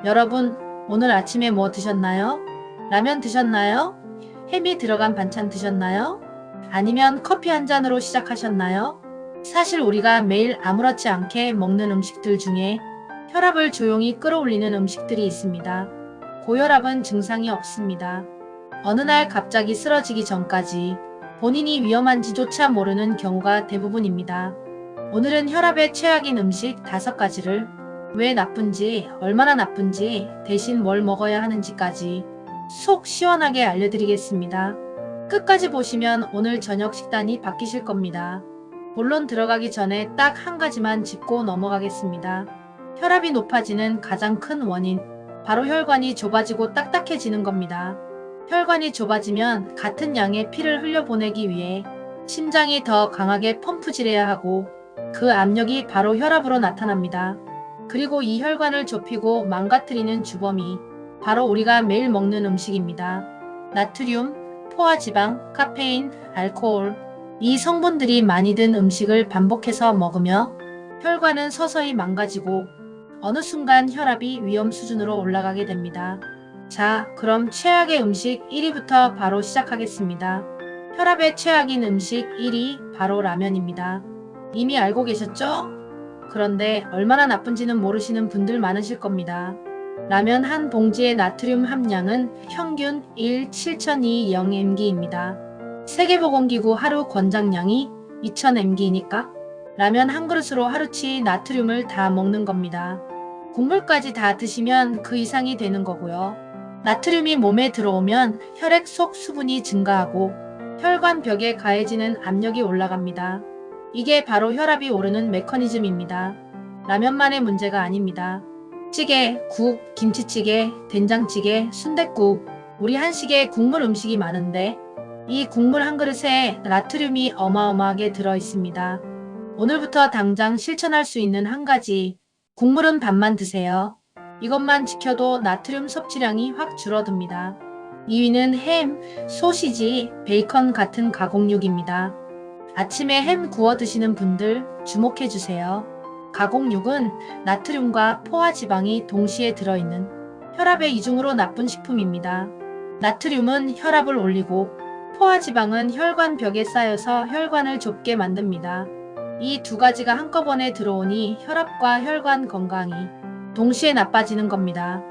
여러분, 오늘 아침에 뭐 드셨나요? 라면 드셨나요? 햄이 들어간 반찬 드셨나요? 아니면 커피 한 잔으로 시작하셨나요? 사실 우리가 매일 아무렇지 않게 먹는 음식들 중에 혈압을 조용히 끌어올리는 음식들이 있습니다. 고혈압은 증상이 없습니다. 어느 날 갑자기 쓰러지기 전까지 본인이 위험한지조차 모르는 경우가 대부분입니다. 오늘은 혈압에 최악인 음식 5가지를 왜 나쁜지, 얼마나 나쁜지, 대신 뭘 먹어야 하는지까지 속 시원하게 알려드리겠습니다. 끝까지 보시면 오늘 저녁 식단이 바뀌실 겁니다. 본론 들어가기 전에 딱 한 가지만 짚고 넘어가겠습니다. 혈압이 높아지는 가장 큰 원인, 바로 혈관이 좁아지고 딱딱해지는 겁니다. 혈관이 좁아지면 같은 양의 피를 흘려보내기 위해 심장이 더 강하게 펌프질해야 하고 그 압력이 바로 혈압으로 나타납니다. 그리고 이 혈관을 좁히고 망가뜨리는 주범이 바로 우리가 매일 먹는 음식입니다. 나트륨, 포화지방, 카페인, 알코올, 이 성분들이 많이 든 음식을 반복해서 먹으며 혈관은 서서히 망가지고 어느 순간 혈압이 위험 수준으로 올라가게 됩니다. 자, 그럼 최악의 음식 1위부터 바로 시작하겠습니다. 혈압의 최악인 음식 1위, 바로 라면입니다. 이미 알고 계셨죠? 그런데 얼마나 나쁜지는 모르시는 분들 많으실 겁니다. 라면 한 봉지의 나트륨 함량은 평균 1,7002mg입니다. 세계보건기구 하루 권장량이 2000mg니까 라면 한 그릇으로 하루치 나트륨을 다 먹는 겁니다. 국물까지 다 드시면 그 이상이 되는 거고요. 나트륨이 몸에 들어오면 혈액 속 수분이 증가하고 혈관 벽에 가해지는 압력이 올라갑니다. 이게 바로 혈압이 오르는 메커니즘입니다. 라면만의 문제가 아닙니다. 찌개, 국, 김치찌개, 된장찌개, 순댓국, 우리 한식에 국물 음식이 많은데 이 국물 한 그릇에 나트륨이 어마어마하게 들어있습니다. 오늘부터 당장 실천할 수 있는 한 가지, 국물은 반만 드세요. 이것만 지켜도 나트륨 섭취량이 확 줄어듭니다. 2위는 햄, 소시지, 베이컨 같은 가공육입니다. 아침에 햄 구워 드시는 분들 주목해주세요. 가공육은 나트륨과 포화지방이 동시에 들어있는 혈압의 이중으로 나쁜 식품입니다. 나트륨은 혈압을 올리고 포화지방은 혈관 벽에 쌓여서 혈관을 좁게 만듭니다. 이 두 가지가 한꺼번에 들어오니 혈압과 혈관 건강이 동시에 나빠지는 겁니다.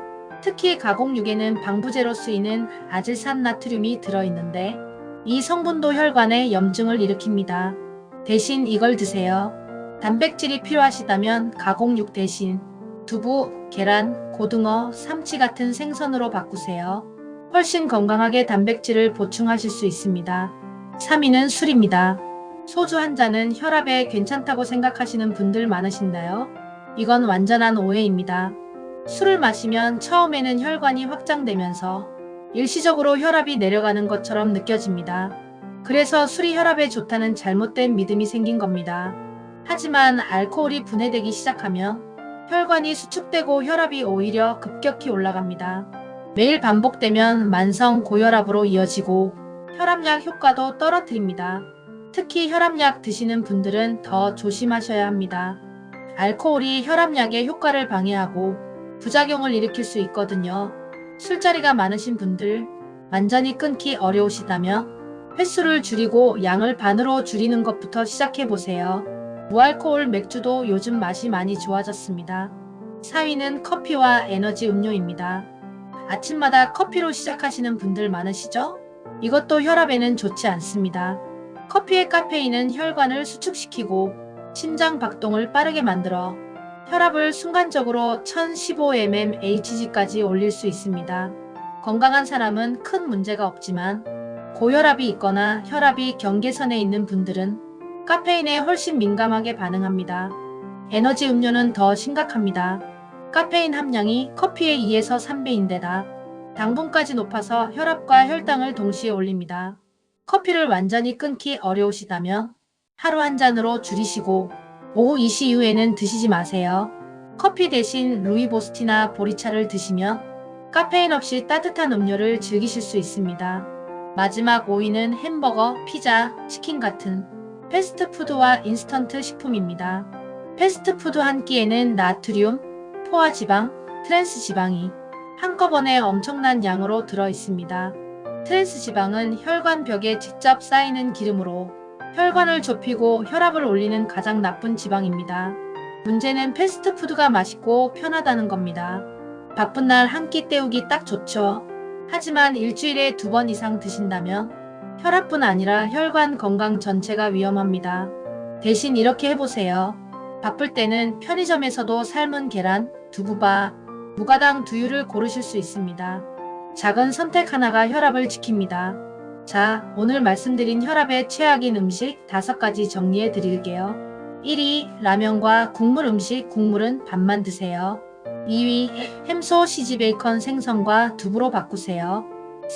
특히 가공육에는 방부제로 쓰이는 아질산 나트륨이 들어있는데 이 성분도 혈관에 염증을 일으킵니다. 대신 이걸 드세요. 단백질이 필요하시다면 가공육 대신 두부, 계란, 고등어, 삼치 같은 생선으로 바꾸세요. 훨씬 건강하게 단백질을 보충하실 수 있습니다. 3위는 술입니다. 소주 한 잔은 혈압에 괜찮다고 생각하시는 분들 많으신가요? 이건 완전한 오해입니다. 술을 마시면 처음에는 혈관이 확장되면서 일시적으로 혈압이 내려가는 것처럼 느껴집니다. 그래서 술이 혈압에 좋다는 잘못된 믿음이 생긴 겁니다. 하지만 알코올이 분해되기 시작하면 혈관이 수축되고 혈압이 오히려 급격히 올라갑니다. 매일 반복되면 만성 고혈압으로 이어지고 혈압약 효과도 떨어뜨립니다. 특히 혈압약 드시는 분들은 더 조심하셔야 합니다. 알코올이 혈압약의 효과를 방해하고 부작용을 일으킬 수 있거든요. 술자리가 많으신 분들, 완전히 끊기 어려우시다면 횟수를 줄이고 양을 반으로 줄이는 것부터 시작해보세요. 무알코올 맥주도 요즘 맛이 많이 좋아졌습니다. 4위는 커피와 에너지 음료입니다. 아침마다 커피로 시작하시는 분들 많으시죠? 이것도 혈압에는 좋지 않습니다. 커피의 카페인은 혈관을 수축시키고 심장 박동을 빠르게 만들어 혈압을 순간적으로 1015mmHg까지 올릴 수 있습니다. 건강한 사람은 큰 문제가 없지만 고혈압이 있거나 혈압이 경계선에 있는 분들은 카페인에 훨씬 민감하게 반응합니다. 에너지 음료는 더 심각합니다. 카페인 함량이 커피의 2에서 3배인데다 당분까지 높아서 혈압과 혈당을 동시에 올립니다. 커피를 완전히 끊기 어려우시다면 하루 한 잔으로 줄이시고 오후 2시 이후에는 드시지 마세요. 커피 대신 루이보스티나 보리차를 드시면 카페인 없이 따뜻한 음료를 즐기실 수 있습니다. 마지막 5위는 햄버거, 피자, 치킨 같은 패스트푸드와 인스턴트 식품입니다. 패스트푸드 한 끼에는 나트륨, 포화지방, 트랜스 지방이 한꺼번에 엄청난 양으로 들어 있습니다. 트랜스 지방은 혈관 벽에 직접 쌓이는 기름으로 혈관을 좁히고 혈압을 올리는 가장 나쁜 지방입니다. 문제는 패스트푸드가 맛있고 편하다는 겁니다. 바쁜 날 한 끼 때우기 딱 좋죠. 하지만 일주일에 2번 이상 드신다면 혈압뿐 아니라 혈관 건강 전체가 위험합니다. 대신 이렇게 해보세요. 바쁠 때는 편의점에서도 삶은 계란, 두부밥, 무가당 두유를 고르실 수 있습니다. 작은 선택 하나가 혈압을 지킵니다. 자, 오늘 말씀드린 혈압에 최악인 음식 5가지 정리해 드릴게요. 1위, 라면과 국물 음식, 국물은 반만 드세요. 2위, 햄소 시지 베이컨 생선과 두부로 바꾸세요.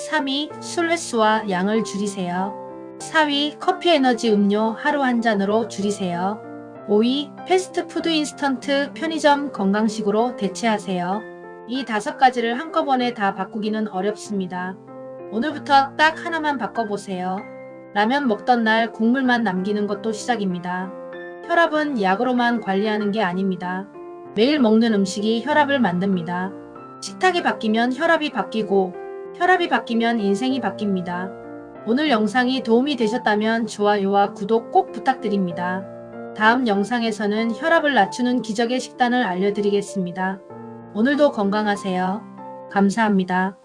3위, 술 횟수와 양을 줄이세요. 4위, 커피 에너지 음료 하루 한 잔으로 줄이세요. 5위, 패스트푸드 인스턴트 편의점 건강식으로 대체하세요. 이 5가지를 한꺼번에 다 바꾸기는 어렵습니다. 오늘부터 딱 하나만 바꿔보세요. 라면 먹던 날 국물만 남기는 것도 시작입니다. 혈압은 약으로만 관리하는 게 아닙니다. 매일 먹는 음식이 혈압을 만듭니다. 식탁이 바뀌면 혈압이 바뀌고 혈압이 바뀌면 인생이 바뀝니다. 오늘 영상이 도움이 되셨다면 좋아요와 구독 꼭 부탁드립니다. 다음 영상에서는 혈압을 낮추는 기적의 식단을 알려드리겠습니다. 오늘도 건강하세요. 감사합니다.